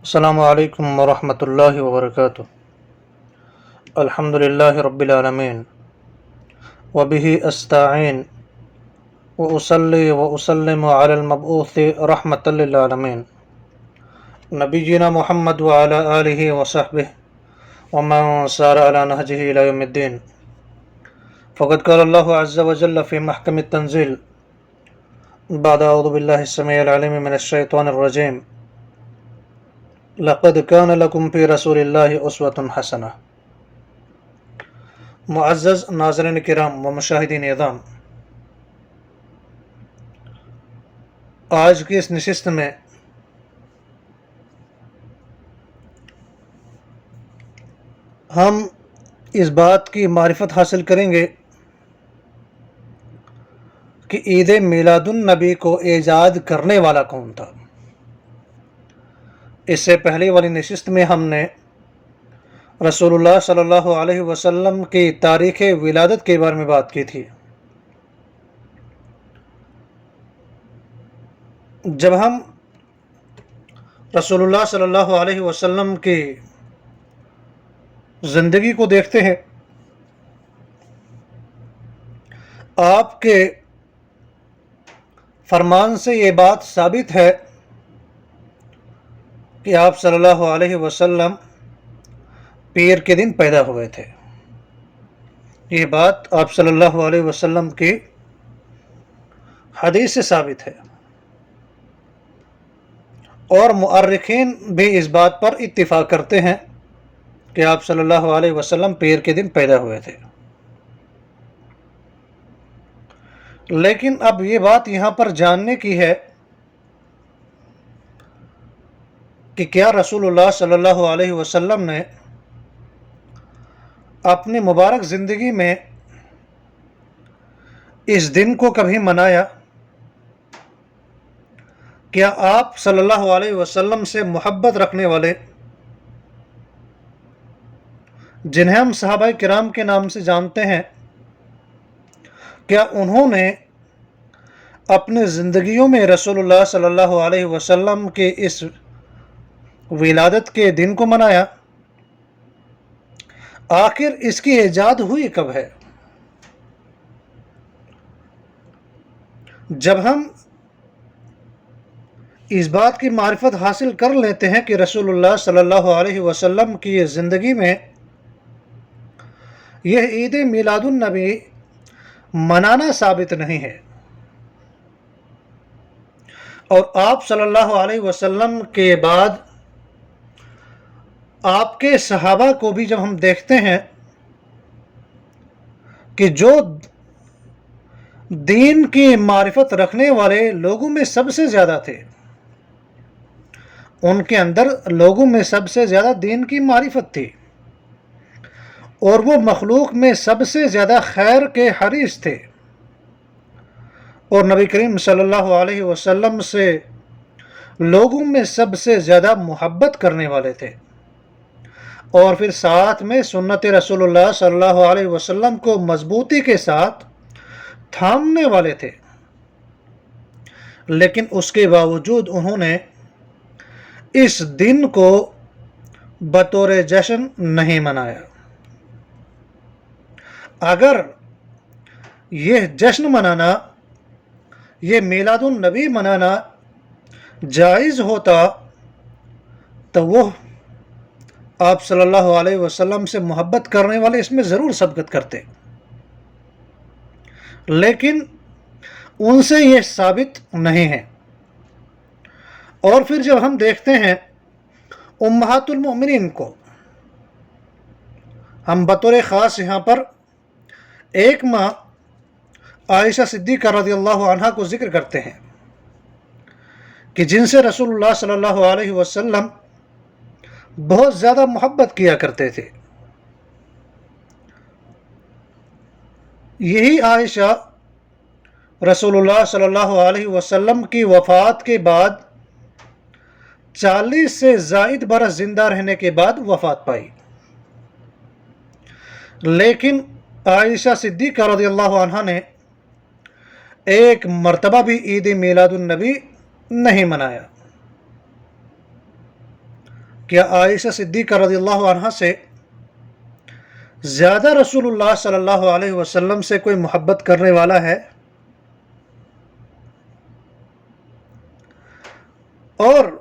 السلام علیکم ورحمۃ اللہ وبرکاتہ۔ الحمد للہ رب العالمین وبہ استعین واصلی واسلم علی المبعوث رحمۃ للعالمین نبینا محمد وعلی آلہ وصحبہ ومن سار علی نہجہ الی یوم الدین۔ فقد قال اللہ عز وجل فی محکم التنزیل بعد اعوذ باللہ السمیع العلیم من الشیطان الرجیم لقد كان لكم في رسول اللہ اسوۃ حسنہ۔ معزز ناظرین کرام و مشاہدین اعظام، آج کی اس نشست میں ہم اس بات کی معرفت حاصل کریں گے کہ عید میلاد النبی کو ایجاد کرنے والا کون تھا۔ اس سے پہلے والی نشست میں ہم نے رسول اللہ صلی اللہ علیہ وسلم کی تاریخ ولادت کے بارے میں بات کی تھی۔ جب ہم رسول اللہ صلی اللہ علیہ وسلم کی زندگی کو دیکھتے ہیں، آپ کے فرمان سے یہ بات ثابت ہے کہ آپ صلی اللہ علیہ وسلم پیر کے دن پیدا ہوئے تھے۔ یہ بات آپ صلی اللہ علیہ وسلم کی حدیث سے ثابت ہے، اور مؤرخین بھی اس بات پر اتفاق کرتے ہیں کہ آپ صلی اللہ علیہ وسلم پیر کے دن پیدا ہوئے تھے۔ لیکن اب یہ بات یہاں پر جاننے کی ہے کہ کیا رسول اللہ صلی اللہ علیہ وسلم نے اپنی مبارک زندگی میں اس دن کو کبھی منایا؟ کیا آپ صلی اللہ علیہ وسلم سے محبت رکھنے والے، جنہیں ہم صحابہ کرام کے نام سے جانتے ہیں، کیا انہوں نے اپنے زندگیوں میں رسول اللہ صلی اللہ علیہ وسلم کے اس ولادت کے دن کو منایا؟ آخر اس کی ایجاد ہوئی کب ہے؟ جب ہم اس بات کی معرفت حاصل کر لیتے ہیں کہ رسول اللہ صلی اللہ علیہ وسلم کی زندگی میں یہ عید میلاد النبی منانا ثابت نہیں ہے، اور آپ صلی اللہ علیہ وسلم کے بعد آپ کے صحابہ کو بھی جب ہم دیکھتے ہیں کہ جو دین کی معرفت رکھنے والے لوگوں میں سب سے زیادہ تھے، ان کے اندر لوگوں میں سب سے زیادہ دین کی معرفت تھی، اور وہ مخلوق میں سب سے زیادہ خیر کے حریص تھے، اور نبی کریم صلی اللہ علیہ وسلم سے لوگوں میں سب سے زیادہ محبت کرنے والے تھے، اور پھر ساتھ میں سنت رسول اللہ صلی اللہ علیہ وسلم کو مضبوطی کے ساتھ تھامنے والے تھے۔ لیکن اس کے باوجود انہوں نے اس دن کو بطور جشن نہیں منایا۔ اگر یہ جشن منانا، یہ میلاد النبی منانا جائز ہوتا تو وہ آپ صلی اللہ علیہ وسلم سے محبت کرنے والے اس میں ضرور سبقت کرتے، لیکن ان سے یہ ثابت نہیں ہے۔ اور پھر جب ہم دیکھتے ہیں امہات المؤمنین کو، ہم بطور خاص یہاں پر ایک ماں عائشہ صدیقہ رضی اللہ عنہا کو ذکر کرتے ہیں کہ جن سے رسول اللہ صلی اللہ علیہ وسلم بہت زیادہ محبت کیا کرتے تھے۔ یہی عائشہ رسول اللہ صلی اللہ علیہ وسلم کی وفات کے بعد 40 سے زائد برس زندہ رہنے کے بعد وفات پائی، لیکن عائشہ صدیقہ رضی اللہ عنہا نے ایک مرتبہ بھی عید میلاد النبی نہیں منایا۔ کیا عائشہ صدیقہ رضی اللہ عنہا سے زیادہ رسول اللہ صلی اللہ علیہ وسلم سے کوئی محبت کرنے والا ہے؟ اور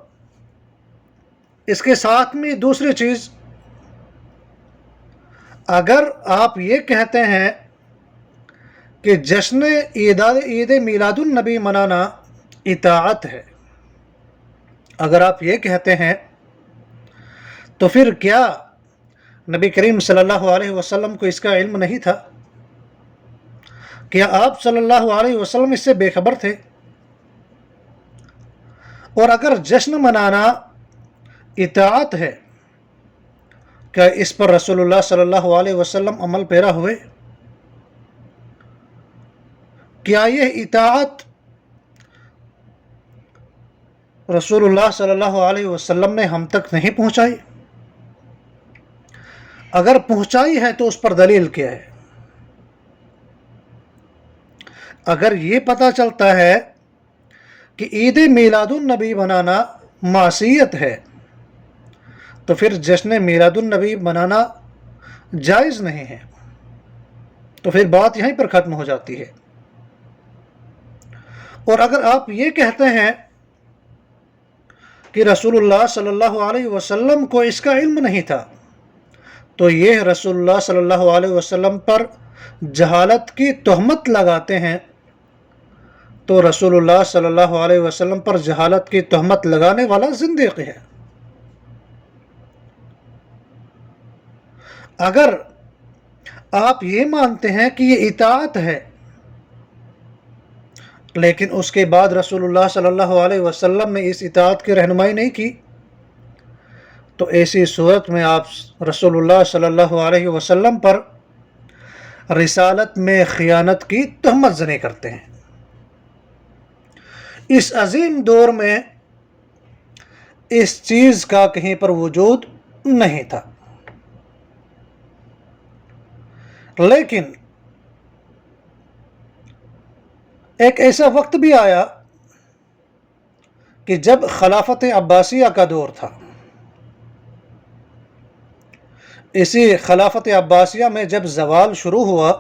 اس کے ساتھ میں دوسری چیز، اگر آپ یہ کہتے ہیں کہ جشن عید میلاد النبی منانا اطاعت ہے، اگر آپ یہ کہتے ہیں تو پھر کیا نبی کریم صلی اللہ علیہ وسلم کو اس کا علم نہیں تھا؟ کیا آپ صلی اللہ علیہ وسلم اس سے بے خبر تھے؟ اور اگر جشن منانا اطاعت ہے، کیا اس پر رسول اللہ صلی اللہ علیہ وسلم عمل پیرا ہوئے؟ کیا یہ اطاعت رسول اللہ صلی اللہ علیہ وسلم نے ہم تک نہیں پہنچائی؟ اگر پہنچائی ہے تو اس پر دلیل کیا ہے؟ اگر یہ پتہ چلتا ہے کہ عید میلاد النبی منانا معصیت ہے تو پھر جشن میلاد النبی منانا جائز نہیں ہے، تو پھر بات یہیں پر ختم ہو جاتی ہے۔ اور اگر آپ یہ کہتے ہیں کہ رسول اللہ صلی اللہ علیہ وسلم کو اس کا علم نہیں تھا، تو یہ رسول اللہ صلی اللہ علیہ وسلم پر جہالت کی تہمت لگاتے ہیں، تو رسول اللہ صلی اللہ علیہ وسلم پر جہالت کی تہمت لگانے والا زندیق ہے۔ اگر آپ یہ مانتے ہیں کہ یہ اطاعت ہے لیکن اس کے بعد رسول اللہ صلی اللہ علیہ وسلم نے اس اطاعت کی رہنمائی نہیں کی، تو ایسی صورت میں آپ رسول اللہ صلی اللہ علیہ وسلم پر رسالت میں خیانت کی تہمت زنی کرتے ہیں۔ اس عظیم دور میں اس چیز کا کہیں پر وجود نہیں تھا، لیکن ایک ایسا وقت بھی آیا کہ جب خلافت عباسیہ کا دور تھا۔ اسی خلافت عباسیہ میں جب زوال شروع ہوا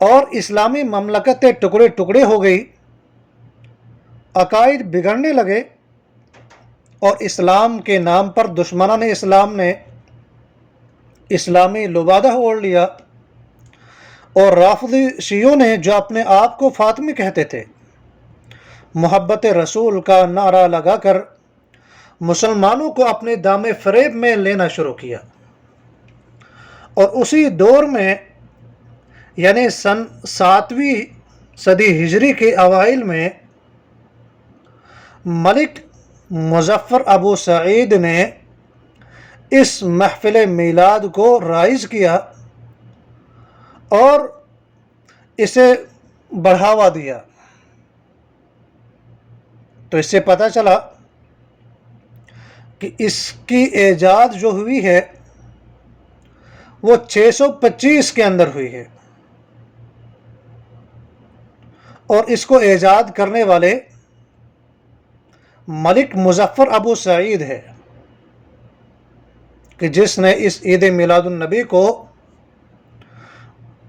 اور اسلامی مملکتیں ٹکڑے ٹکڑے ہو گئی، عقائد بگڑنے لگے، اور اسلام کے نام پر دشمنان اسلام نے اسلامی لبادہ اوڑھ لیا، اور رافضی شیعوں نے جو اپنے آپ کو فاطمی کہتے تھے، محبت رسول کا نعرہ لگا کر مسلمانوں کو اپنے دام فریب میں لینا شروع کیا۔ اور اسی دور میں یعنی سن 7ویں صدی ہجری کے اوائل میں ملک مظفر ابو سعید نے اس محفل میلاد کو رائج کیا اور اسے بڑھاوا دیا۔ تو اس سے پتہ چلا کہ اس کی ایجاد جو ہوئی ہے وہ 625 کے اندر ہوئی ہے، اور اس کو ایجاد کرنے والے ملک مظفر ابو سعید ہے، کہ جس نے اس عید میلاد النبی کو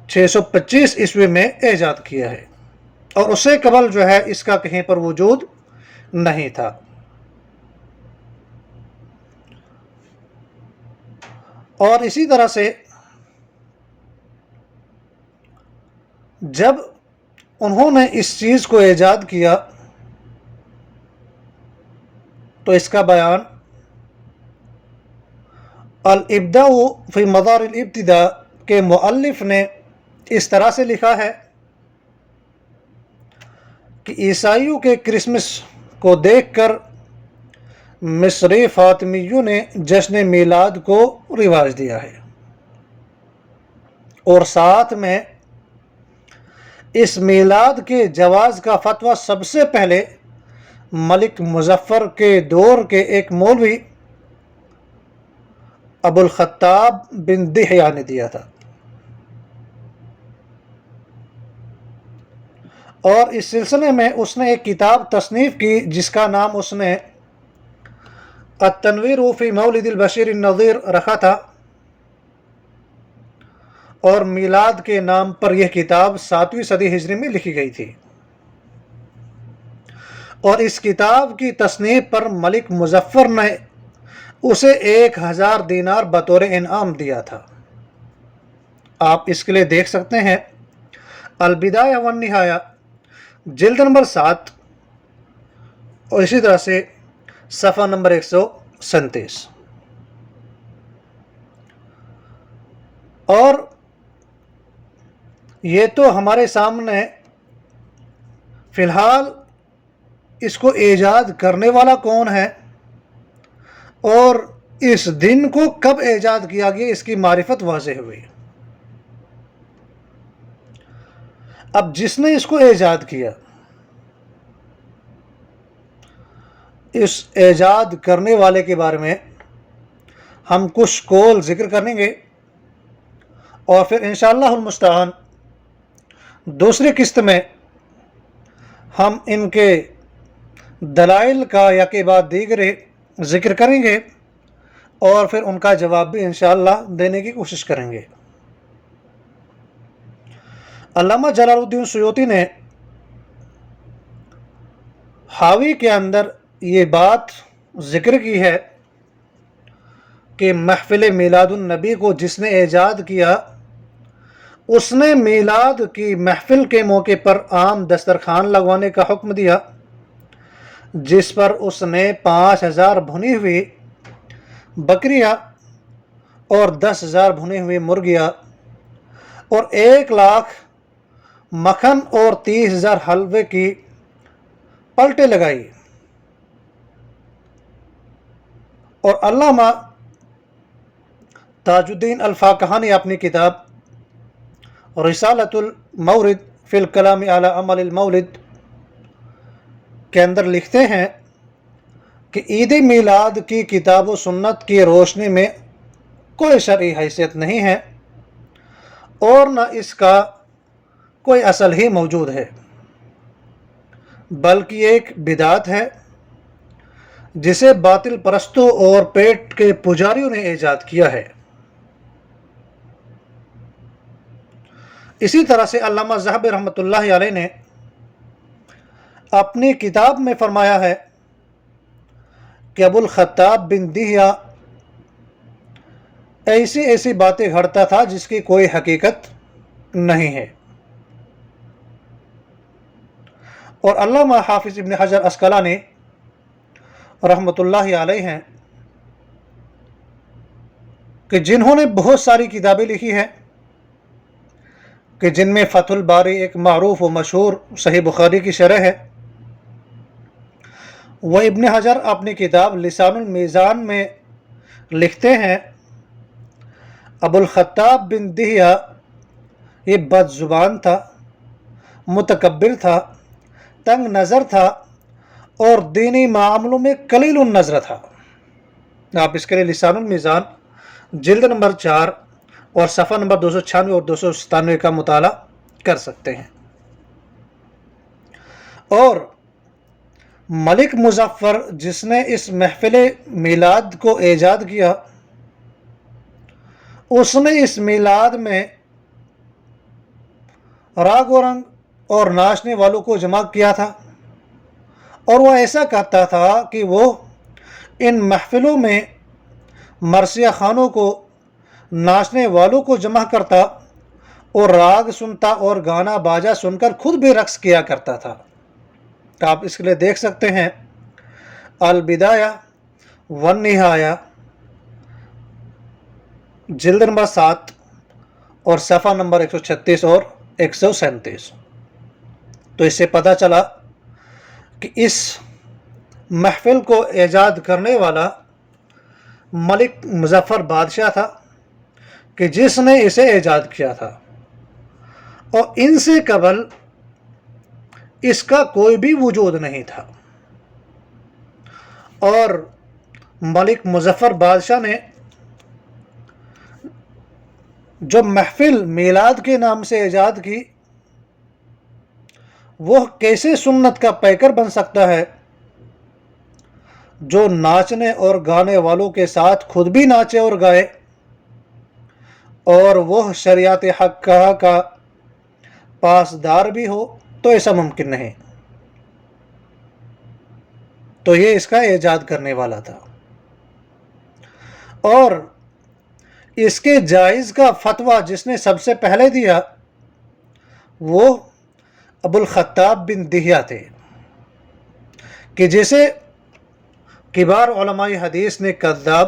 625 عیسوی میں ایجاد کیا ہے، اور اس سے قبل جو ہے اس کا کہیں پر وجود نہیں تھا۔ اور اسی طرح سے جب انہوں نے اس چیز کو ایجاد کیا تو اس کا بیان الابداع فی مدار الابتداء کے مؤلف نے اس طرح سے لکھا ہے کہ عیسائیوں کے کرسمس کو دیکھ کر مصری فاطمیوں نے جشن میلاد کو رواج دیا ہے، اور ساتھ میں اس میلاد کے جواز کا فتویٰ سب سے پہلے ملک مظفر کے دور کے ایک مولوی ابو الخطاب بن دحیہ نے دیا تھا، اور اس سلسلے میں اس نے ایک کتاب تصنیف کی جس کا نام اس نے التنویر فی مولد البشیر النذیر رکھا تھا، اور میلاد کے نام پر یہ کتاب 7ویں صدی ہجری میں لکھی گئی تھی، اور اس کتاب کی تصنیف پر ملک مظفر نے اسے 1000 دینار بطور انعام دیا تھا۔ آپ اس کے لیے دیکھ سکتے ہیں البدایہ والنہایہ جلد نمبر 7، اور اسی طرح سے صفحہ نمبر 137۔ اور یہ تو ہمارے سامنے فی الحال اس کو ایجاد کرنے والا کون ہے اور اس دن کو کب ایجاد کیا گیا اس کی معرفت واضح ہوئی۔ اب جس نے اس کو ایجاد کیا، اس ایجاد کرنے والے کے بارے میں ہم کچھ قول ذکر کریں گے، اور پھر انشاءاللہ المستعان دوسری قسط میں ہم ان کے دلائل کا یا کے بعد دیگرے ذکر کریں گے، اور پھر ان کا جواب بھی انشاءاللہ دینے کی کوشش کریں گے۔ علامہ جلال الدین سیوطی نے حاوی کے اندر یہ بات ذکر کی ہے کہ محفل میلاد النبی کو جس نے ایجاد کیا، اس نے میلاد کی محفل کے موقع پر عام دسترخوان لگوانے کا حکم دیا، جس پر اس نے 5000 بھنی ہوئی بکریاں اور 10,000 بھنے ہوئے مرغیاں اور 1,00,000 مکھن اور 30,000 حلوے کی پلٹیں لگائی۔ اور علامہ تاج الدین الفاقہ نے اپنی کتاب رسالۃ المورد فی الکلام علی عمل المولد کے اندر لکھتے ہیں کہ عید میلاد کی کتاب و سنت کی روشنی میں کوئی شرعی حیثیت نہیں ہے، اور نہ اس کا کوئی اصل ہی موجود ہے، بلکہ ایک بدعت ہے جسے باطل پرستوں اور پیٹ کے پجاریوں نے ایجاد کیا ہے۔ اسی طرح سے علامہ ذہبی رحمۃ اللہ علیہ نے اپنی کتاب میں فرمایا ہے کہ ابو الخطاب بن دہیہ ایسی باتیں گھڑتا تھا جس کی کوئی حقیقت نہیں ہے۔ اور علامہ حافظ ابن حجر عسقلانی رحمۃ اللہ علیہ ہیں کہ جنہوں نے بہت ساری کتابیں لکھی ہیں، کہ جن میں فتح الباری ایک معروف و مشہور صحیح بخاری کی شرح ہے، وہ ابن حجر اپنی کتاب لسان المیزان میں لکھتے ہیں ابو الخطاب بن دہیہ یہ بد زبان تھا، متکبر تھا، تنگ نظر تھا، اور دینی معاملوں میں قلیل النظر تھا۔ آپ اس کے لیے لسان المیزان جلد نمبر 4 اور صفحہ نمبر 296 اور 297 کا مطالعہ کر سکتے ہیں۔ اور ملک مظفر جس نے اس محفل میلاد کو ایجاد کیا، اس نے اس میلاد میں راگ و رنگ اور ناچنے والوں کو جمع کیا تھا، اور وہ ایسا کرتا تھا کہ وہ ان محفلوں میں مرثیہ خانوں کو، ناچنے والوں کو جمع کرتا اور راگ سنتا اور گانا باجا سن کر خود بھی رقص کیا کرتا تھا۔ آپ اس کے لیے دیکھ سکتے ہیں البدایہ والنہایہ جلد نمبر 7 اور صفحہ نمبر 136 اور 137۔ تو اس سے پتہ چلا کہ اس محفل کو ایجاد کرنے والا ملک مظفر بادشاہ تھا، کہ جس نے اسے ایجاد کیا تھا، اور ان سے قبل اس کا کوئی بھی وجود نہیں تھا۔ اور ملک مظفر بادشاہ نے جو محفل میلاد کے نام سے ایجاد کی، وہ کیسے سنت کا پیکر بن سکتا ہے؟ جو ناچنے اور گانے والوں کے ساتھ خود بھی ناچے اور گائے اور وہ شریعت حق کا پاسدار بھی ہو تو ایسا ممکن نہیں. تو یہ اس کا ایجاد کرنے والا تھا. اور اس کے جائز کا فتویٰ جس نے سب سے پہلے دیا وہ ابو الخطاب بن دہیہ تھے کہ جسے کبار علماء حدیث نے کذاب،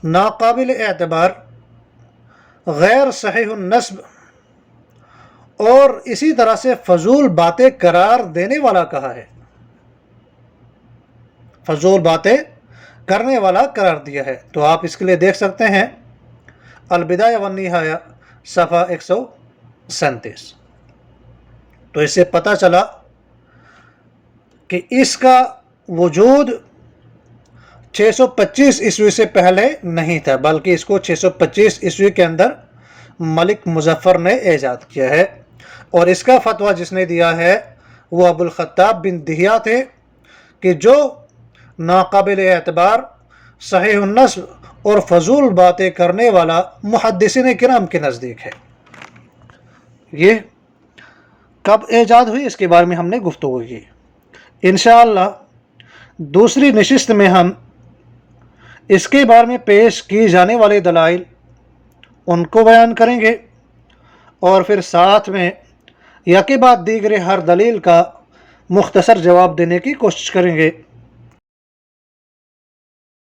ناقابل اعتبار، غیر صحیح النسب اور اسی طرح سے فضول باتیں قرار دینے والا کہا ہے. فضول باتیں کرنے والا قرار دیا ہے. تو آپ اس کے لیے دیکھ سکتے ہیں البدایہ والنہایہ صفحہ 137. تو اس سے پتہ چلا کہ اس کا وجود 625 عیسوی سے پہلے نہیں تھا، بلکہ اس کو 625 عیسوی کے اندر ملک مظفر نے ایجاد کیا ہے. اور اس کا فتویٰ جس نے دیا ہے وہ ابو الخطاب بن دہیہ تھے کہ جو ناقابل اعتبار، صحیح النسب اور فضول باتیں کرنے والا محدثین کرام کے نزدیک ہے. یہ کب ایجاد ہوئی اس کے بارے میں ہم نے گفتگو کی. انشاءاللہ دوسری نشست میں ہم اس کے بارے میں پیش کی جانے والے دلائل ان کو بیان کریں گے اور پھر ساتھ میں یکے بعد دیگر ہر دلیل کا مختصر جواب دینے کی کوشش کریں گے.